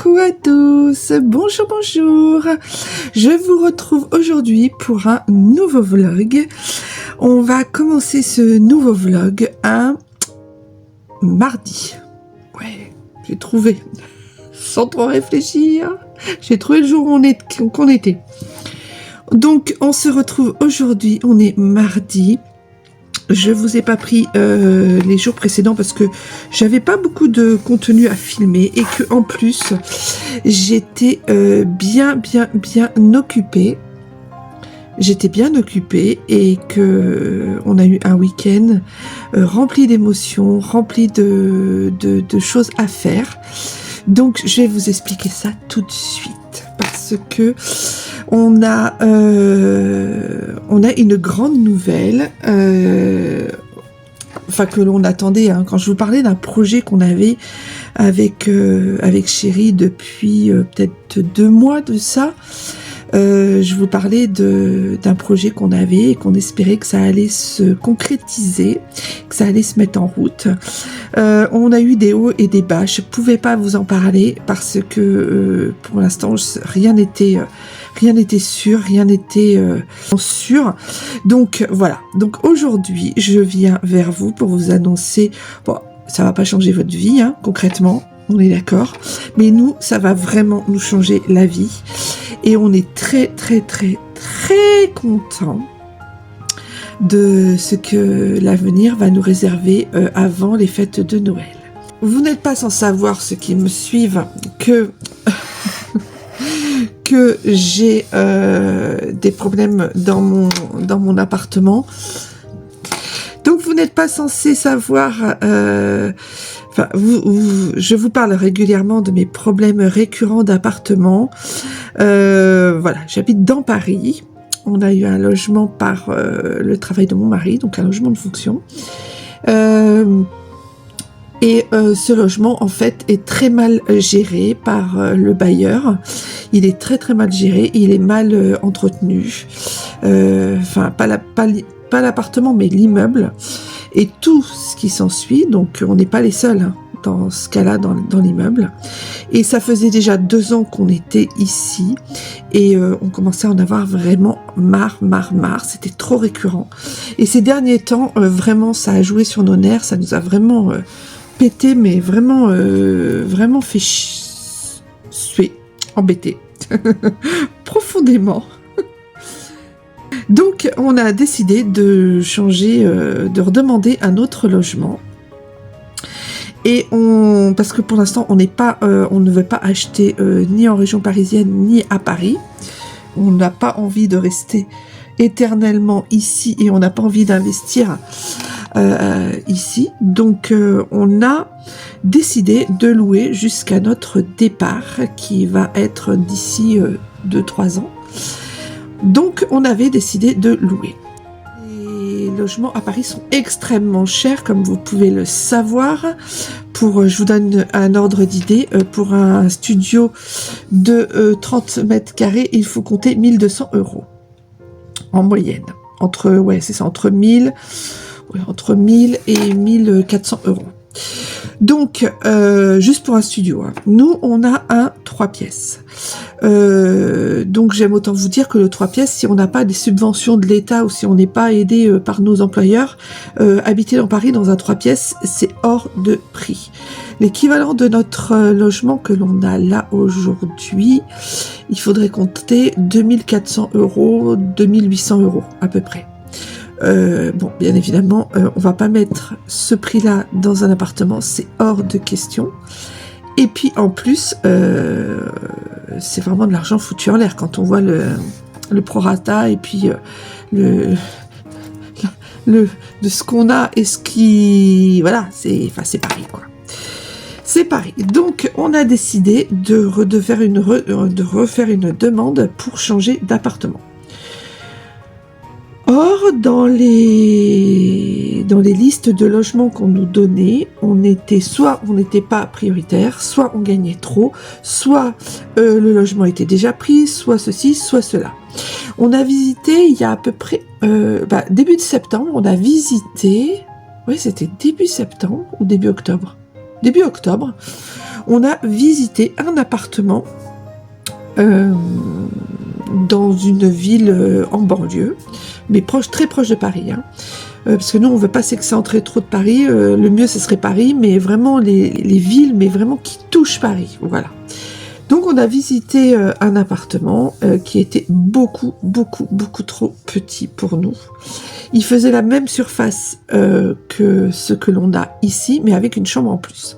Coucou à tous, bonjour, bonjour. Je vous retrouve aujourd'hui pour un nouveau vlog. On va commencer ce nouveau vlog un mardi. Ouais, j'ai trouvé, sans trop réfléchir, j'ai trouvé le jour où qu'on était. Donc, on se retrouve aujourd'hui, on est mardi. Je vous ai pas pris les jours précédents parce que j'avais pas beaucoup de contenu à filmer et que en plus j'étais bien occupée. J'étais bien occupée et que on a eu un week-end rempli d'émotions, rempli de choses à faire. Donc je vais vous expliquer ça tout de suite parce que on a une grande nouvelle, enfin que l'on attendait. Hein, quand je vous parlais d'un projet qu'on avait avec Chérie depuis peut-être 2 mois de ça. Je vous parlais d'un projet qu'on avait et qu'on espérait que ça allait se concrétiser, que ça allait se mettre en route. On a eu des hauts et des bas. Je ne pouvais pas vous en parler parce que pour l'instant rien n'était sûr, rien n'était sûr. Donc voilà. Donc aujourd'hui, je viens vers vous pour vous annoncer. Bon, ça va pas changer votre vie, hein, concrètement. On est d'accord, mais nous, ça va vraiment nous changer la vie et on est très content de ce que l'avenir va nous réserver avant les fêtes de Noël. Vous n'êtes pas sans savoir, ceux qui me suivent, que j'ai des problèmes dans mon appartement. Donc vous n'êtes pas censé savoir. Enfin, je vous parle régulièrement de mes problèmes récurrents d'appartement. Voilà, j'habite dans Paris. On a eu un logement par le travail de mon mari, donc un logement de fonction. Ce logement, en fait, est très mal géré par le bailleur. Il est très mal géré, il est mal entretenu. Enfin, pas l'appartement, mais l'immeuble. Et tout ce qui s'ensuit, donc on n'est pas les seuls hein, dans ce cas-là, dans l'immeuble. Et ça faisait déjà 2 ans qu'on était ici, et on commençait à en avoir vraiment marre. C'était trop récurrent. Et ces derniers temps, vraiment, ça a joué sur nos nerfs, ça nous a vraiment pété, mais vraiment fait suer, embêté, profondément. Donc, on a décidé de changer, de redemander un autre logement. Et parce que pour l'instant, on ne veut pas acheter ni en région parisienne, ni à Paris. On n'a pas envie de rester éternellement ici et on n'a pas envie d'investir ici. Donc, on a décidé de louer jusqu'à notre départ, qui va être d'ici 2-3 ans. Donc, on avait décidé de louer. Les logements à Paris sont extrêmement chers, comme vous pouvez le savoir. Je vous donne un ordre d'idée. Pour un studio de 30 mètres carrés, il faut compter 1 200 € en moyenne. Entre 1000 et 1 400 €. Donc, juste pour un studio, hein. Nous, on a un 3 pièces. Donc, j'aime autant vous dire que le 3 pièces, si on n'a pas des subventions de l'État ou si on n'est pas aidé par nos employeurs, habiter dans Paris dans un 3 pièces, c'est hors de prix. L'équivalent de notre logement que l'on a là aujourd'hui, il faudrait compter 2400 €, 2800 € à peu près. Bon, bien évidemment, on va pas mettre ce prix-là dans un appartement, c'est hors de question. Et puis en plus, c'est vraiment de l'argent foutu en l'air quand on voit le prorata et puis de ce qu'on a et ce qui, voilà, c'est Paris quoi. C'est Paris. Donc, on a décidé de refaire une demande pour changer d'appartement. Or, dans les listes de logements qu'on nous donnait, soit on n'était pas prioritaire, soit on gagnait trop, soit le logement était déjà pris, soit ceci, soit cela. On a visité il y a à peu près début de septembre, on a visité, oui c'était début septembre ou début octobre. Début octobre, on a visité un appartement dans une ville en banlieue, mais très proche de Paris, hein. Parce que nous, on ne veut pas s'excentrer trop de Paris. Le mieux, ce serait Paris, mais vraiment les villes, mais vraiment qui touchent Paris. Voilà. Donc, on a visité un appartement qui était beaucoup trop petit pour nous. Il faisait la même surface que ce que l'on a ici, mais avec une chambre en plus.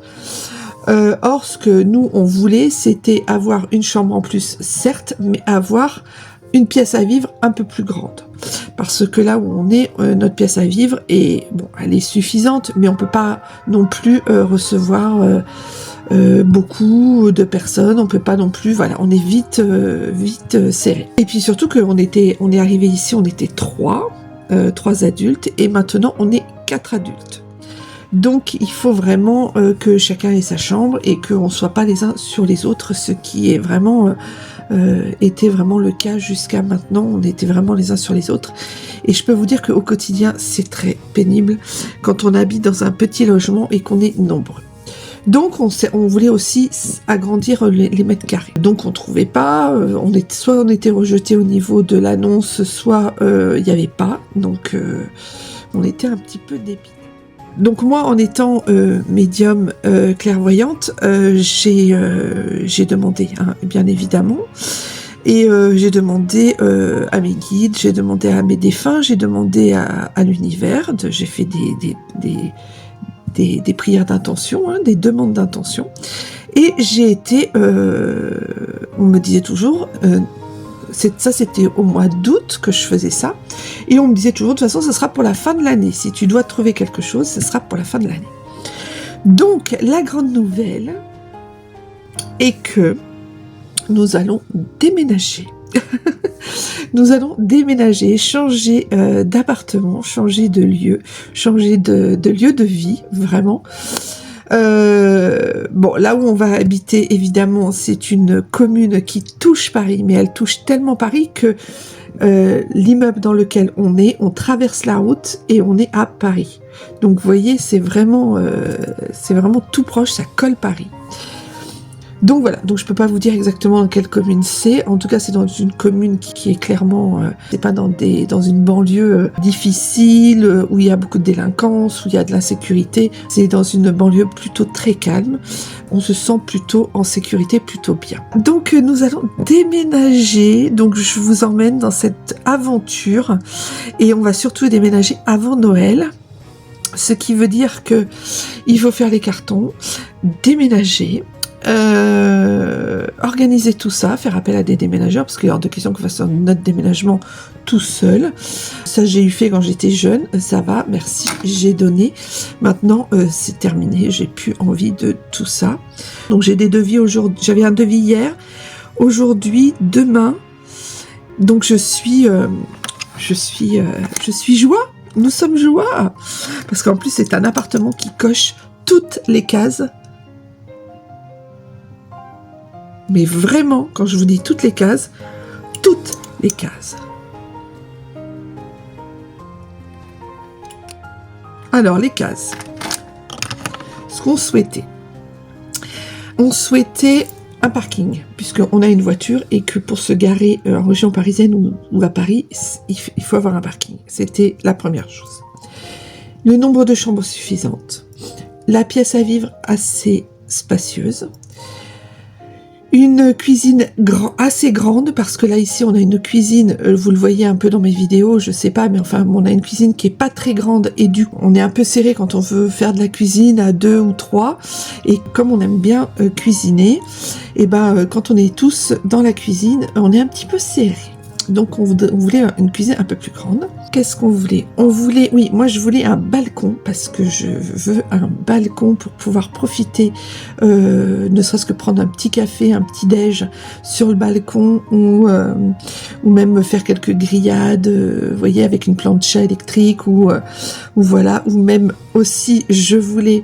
Or, ce que nous, on voulait, c'était avoir une chambre en plus, certes, mais avoir une pièce à vivre un peu plus grande. Parce que là où on est, notre pièce à vivre, est, bon, elle est suffisante, mais on peut pas non plus recevoir beaucoup de personnes, on peut pas non plus, voilà, on est vite serré. Et puis surtout qu'on est arrivé ici, on était trois adultes, et maintenant on est 4 adultes. Donc il faut vraiment que chacun ait sa chambre et qu'on ne soit pas les uns sur les autres, ce qui est vraiment était vraiment le cas jusqu'à maintenant. On était vraiment les uns sur les autres. Et je peux vous dire qu'au quotidien, c'est très pénible quand on habite dans un petit logement et qu'on est nombreux. Donc on voulait aussi agrandir les mètres carrés. Donc on trouvait pas, soit on était rejeté au niveau de l'annonce, soit il n'y avait pas. Donc on était un petit peu dépité. Donc moi, en étant médium clairvoyante, j'ai demandé, hein, bien évidemment, et j'ai demandé à mes guides, j'ai demandé à mes défunts, j'ai demandé à l'univers, j'ai fait des prières d'intention, hein, des demandes d'intention, et j'ai été, on me disait toujours, ça c'était au mois d'août que je faisais ça, et on me disait toujours de toute façon ce sera pour la fin de l'année, si tu dois trouver quelque chose ce sera pour la fin de l'année. Donc la grande nouvelle est que nous allons déménager. Nous allons déménager, changer d'appartement, changer de lieu, changer de lieu de vie, vraiment. Bon, là où on va habiter, évidemment, c'est une commune qui touche Paris, mais elle touche tellement Paris que l'immeuble dans lequel on traverse la route et on est à Paris. Donc, vous voyez, c'est vraiment tout proche, ça colle Paris. Donc voilà, donc je peux pas vous dire exactement dans quelle commune c'est. En tout cas, c'est dans une commune qui est clairement, c'est pas dans une banlieue difficile où il y a beaucoup de délinquance, où il y a de l'insécurité. C'est dans une banlieue plutôt très calme. On se sent plutôt en sécurité, plutôt bien. Donc nous allons déménager. Donc je vous emmène dans cette aventure et on va surtout déménager avant Noël. Ce qui veut dire que il faut faire les cartons, déménager. Organiser tout ça, faire appel à des déménageurs parce qu'il y a hors de question qu'on fasse notre déménagement tout seul. Ça j'ai eu fait quand j'étais jeune, ça va, merci, j'ai donné. Maintenant c'est terminé, j'ai plus envie de tout ça. Donc j'ai des devis aujourd'hui, j'avais un devis hier, aujourd'hui, demain. Donc je suis joie. Nous sommes joie parce qu'en plus c'est un appartement qui coche toutes les cases. Mais vraiment, quand je vous dis toutes les cases, toutes les cases. Alors, les cases. Ce qu'on souhaitait. On souhaitait un parking, puisqu'on a une voiture et que pour se garer en région parisienne ou à Paris, il faut avoir un parking. C'était la première chose. Le nombre de chambres suffisantes. La pièce à vivre assez spacieuse. Une cuisine assez grande, parce que là ici on a une cuisine, vous le voyez un peu dans mes vidéos, je sais pas, mais enfin on a une cuisine qui est pas très grande et du coup on est un peu serré quand on veut faire de la cuisine à 2 ou 3, et comme on aime bien cuisiner, et ben quand on est tous dans la cuisine, on est un petit peu serré. Donc on voulait une cuisine un peu plus grande. Qu'est-ce qu'on voulait? Oui, moi je voulais un balcon parce que je veux un balcon pour pouvoir profiter, ne serait-ce que prendre un petit café, un petit déj sur le balcon ou même faire quelques grillades, vous voyez, avec une plancha électrique ou voilà, ou même aussi je voulais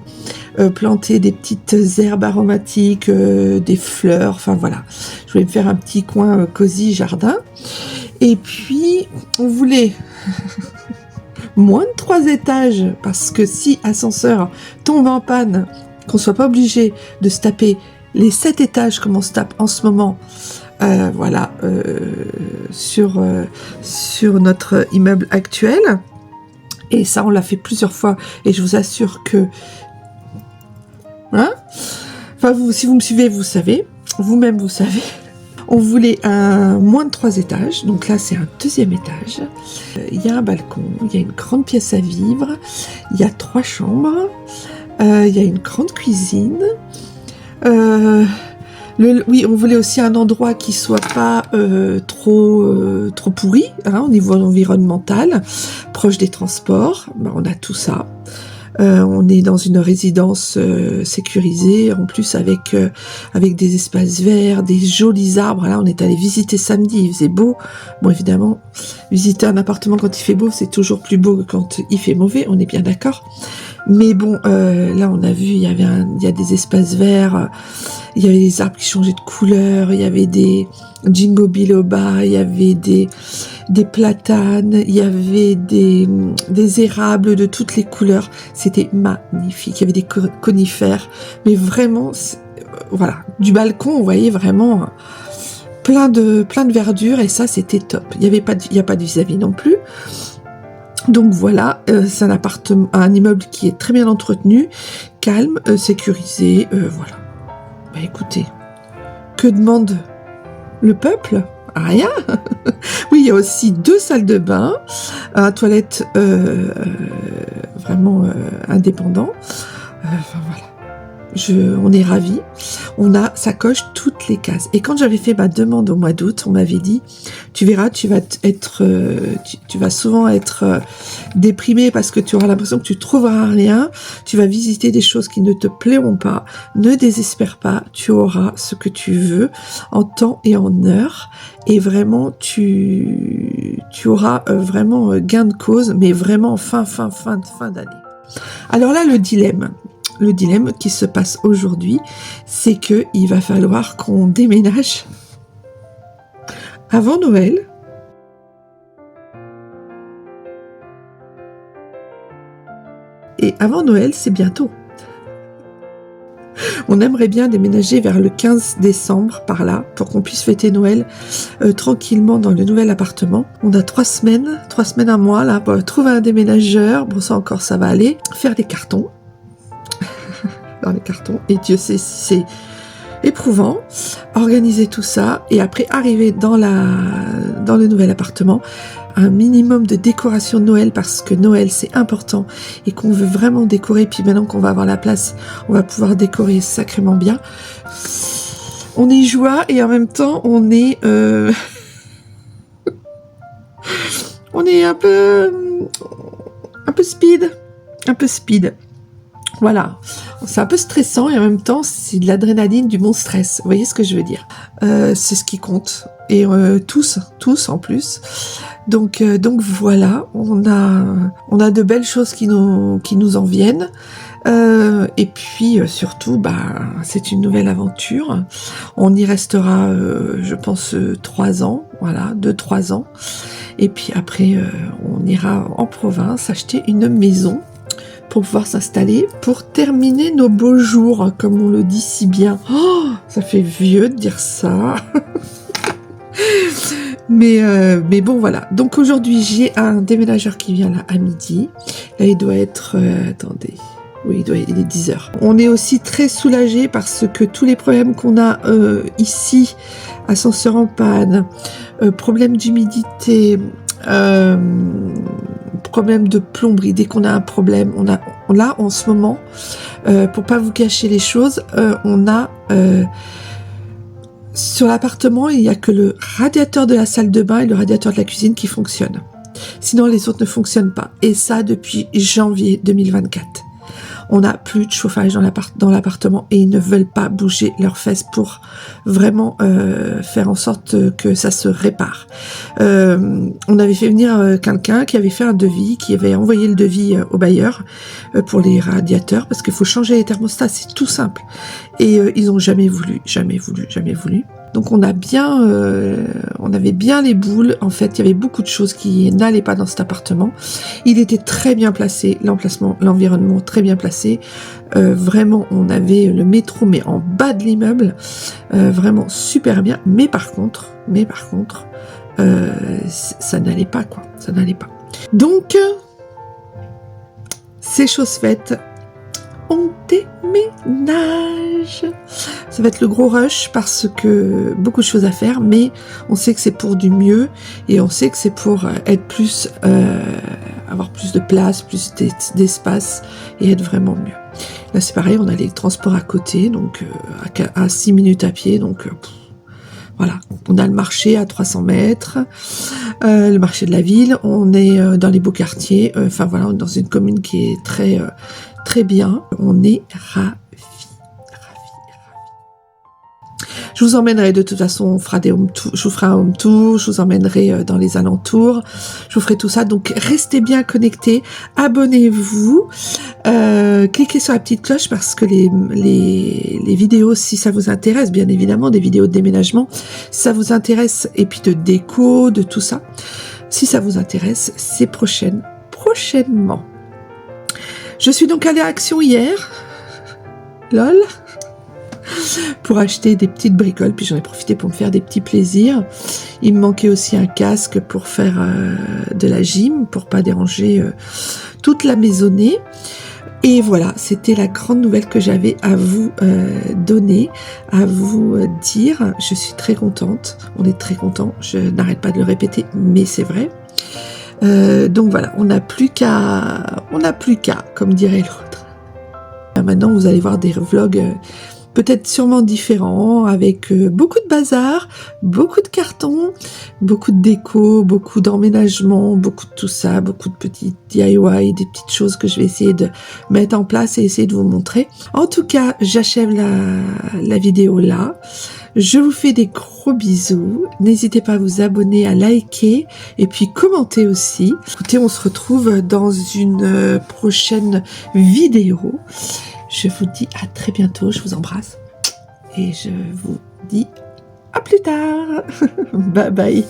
planter des petites herbes aromatiques, des fleurs, enfin voilà. Je voulais me faire un petit coin cosy jardin. Et puis, on voulait moins de 3 étages, parce que si ascenseur tombe en panne, qu'on soit pas obligé de se taper les 7 étages comme on se tape en ce moment, voilà, sur notre immeuble actuel. Et ça, on l'a fait plusieurs fois. Et je vous assure que... Hein, enfin, si vous me suivez, vous savez. Vous-même, vous savez. On voulait un moins de 3 étages. Donc là, c'est un 2e étage. Il y a un balcon. Il y a une grande pièce à vivre. Il y a 3 chambres. Il y a une grande cuisine. Oui, on voulait aussi un endroit qui soit pas trop pourri, hein, au niveau environnemental, proche des transports. Ben, on a tout ça. On est dans une résidence sécurisée, en plus avec des espaces verts, des jolis arbres. Là, on est allé visiter samedi, il faisait beau. Bon, évidemment, visiter un appartement quand il fait beau, c'est toujours plus beau que quand il fait mauvais, on est bien d'accord. Mais bon, là, on a vu, il y a des espaces verts, il y avait des arbres qui changeaient de couleur, il y avait des jingo biloba, il y avait des platanes, il y avait des érables de toutes les couleurs. C'était magnifique. Il y avait des conifères, mais vraiment, voilà, du balcon, on voyait vraiment plein de verdure, et ça, c'était top. Il y a pas de vis-à-vis non plus. Donc voilà, c'est un immeuble qui est très bien entretenu, calme, sécurisé, voilà. Bah écoutez, que demande le peuple? Rien. Oui, il y a aussi 2 salles de bain, un toilette vraiment indépendant. Enfin voilà. On est ravis. Ça coche toutes les cases. Et quand j'avais fait ma demande au mois d'août, on m'avait dit, tu verras, tu vas souvent être déprimé parce que tu auras l'impression que tu trouveras rien. Tu vas visiter des choses qui ne te plairont pas. Ne désespère pas. Tu auras ce que tu veux en temps et en heure. Et vraiment, tu auras vraiment gain de cause, mais vraiment fin d'année. Alors là, le dilemme qui se passe aujourd'hui, c'est que il va falloir qu'on déménage avant Noël. Et avant Noël, c'est bientôt. On aimerait bien déménager vers le 15 décembre, par là, pour qu'on puisse fêter Noël tranquillement dans le nouvel appartement. On a 3 semaines, un mois, là, pour trouver un déménageur. Bon, ça encore, ça va aller. Faire des cartons. Dans les cartons, et Dieu sait si c'est éprouvant, organiser tout ça, et après arriver dans le nouvel appartement, un minimum de décoration de Noël, parce que Noël c'est important, et qu'on veut vraiment décorer, puis maintenant qu'on va avoir la place, on va pouvoir décorer sacrément bien. On est joie, et en même temps, on est un peu speed. Voilà, c'est un peu stressant et en même temps c'est de l'adrénaline, du bon stress. Vous voyez ce que je veux dire? C'est ce qui compte, et tous en plus. Donc voilà, on a de belles choses qui nous en viennent. Et puis surtout, c'est une nouvelle aventure. On y restera, je pense, 3 ans, voilà, 2-3 ans. Et puis après, on ira en province acheter une maison pour pouvoir s'installer, pour terminer nos beaux jours, comme on le dit si bien. Oh, ça fait vieux de dire ça. mais bon, voilà. Donc aujourd'hui, j'ai un déménageur qui vient là à midi. Là, il doit être... attendez... Oui, il est 10h. On est aussi très soulagés parce que tous les problèmes qu'on a ici, ascenseur en panne, problème d'humidité, problème de plomberie, dès qu'on a un problème, on a en ce moment, pour pas vous cacher les choses, on a sur l'appartement, il n'y a que le radiateur de la salle de bain et le radiateur de la cuisine qui fonctionnent. Sinon, les autres ne fonctionnent pas. Et ça, depuis janvier 2024. On n'a plus de chauffage dans l'appartement et ils ne veulent pas bouger leurs fesses pour vraiment faire en sorte que ça se répare. On avait fait venir quelqu'un qui avait fait un devis, qui avait envoyé le devis au bailleur pour les radiateurs, parce qu'il faut changer les thermostats, c'est tout simple. Et ils n'ont jamais voulu. Donc on avait bien les boules. En fait, il y avait beaucoup de choses qui n'allaient pas dans cet appartement. Il était très bien placé, l'emplacement, l'environnement très bien placé. Vraiment, on avait le métro, mais en bas de l'immeuble, vraiment super bien. Mais par contre, ça n'allait pas, quoi. Ça n'allait pas. Donc, c'est chose faite. On déménage. Ça va être le gros rush parce que beaucoup de choses à faire, mais on sait que c'est pour du mieux et on sait que c'est pour être plus, avoir plus de place, plus d'espace et être vraiment mieux. Là, c'est pareil, on a les transports à côté, donc à 6 minutes à pied, donc voilà. On a le marché à 300 mètres, le marché de la ville, on est dans les beaux quartiers, enfin voilà, on est dans une commune qui est très bien, on est ravis. Je vous emmènerai de toute façon, on fera des home tours, je vous ferai un home tour, je vous emmènerai dans les alentours, je vous ferai tout ça, donc restez bien connectés, abonnez-vous, cliquez sur la petite cloche parce que les vidéos, si ça vous intéresse, bien évidemment, des vidéos de déménagement, si ça vous intéresse, et puis de déco, de tout ça, si ça vous intéresse, c'est prochainement. Je suis donc allée à Action hier, lol, pour acheter des petites bricoles, puis j'en ai profité pour me faire des petits plaisirs. Il me manquait aussi un casque pour faire de la gym, pour pas déranger toute la maisonnée. Et voilà, c'était la grande nouvelle que j'avais à vous donner, à vous dire. Je suis très contente, on est très contents, je n'arrête pas de le répéter, mais c'est vrai. Donc voilà, on n'a plus qu'à, comme dirait l'autre. Maintenant, vous allez voir des vlogs peut-être sûrement différents, avec beaucoup de bazar, beaucoup de cartons, beaucoup de déco, beaucoup d'emménagement, beaucoup de tout ça, beaucoup de petits DIY, des petites choses que je vais essayer de mettre en place et essayer de vous montrer. En tout cas, j'achève la vidéo là. Je vous fais des gros bisous. N'hésitez pas à vous abonner, à liker et puis commenter aussi. Écoutez, on se retrouve dans une prochaine vidéo. Je vous dis à très bientôt. Je vous embrasse et je vous dis à plus tard. Bye bye.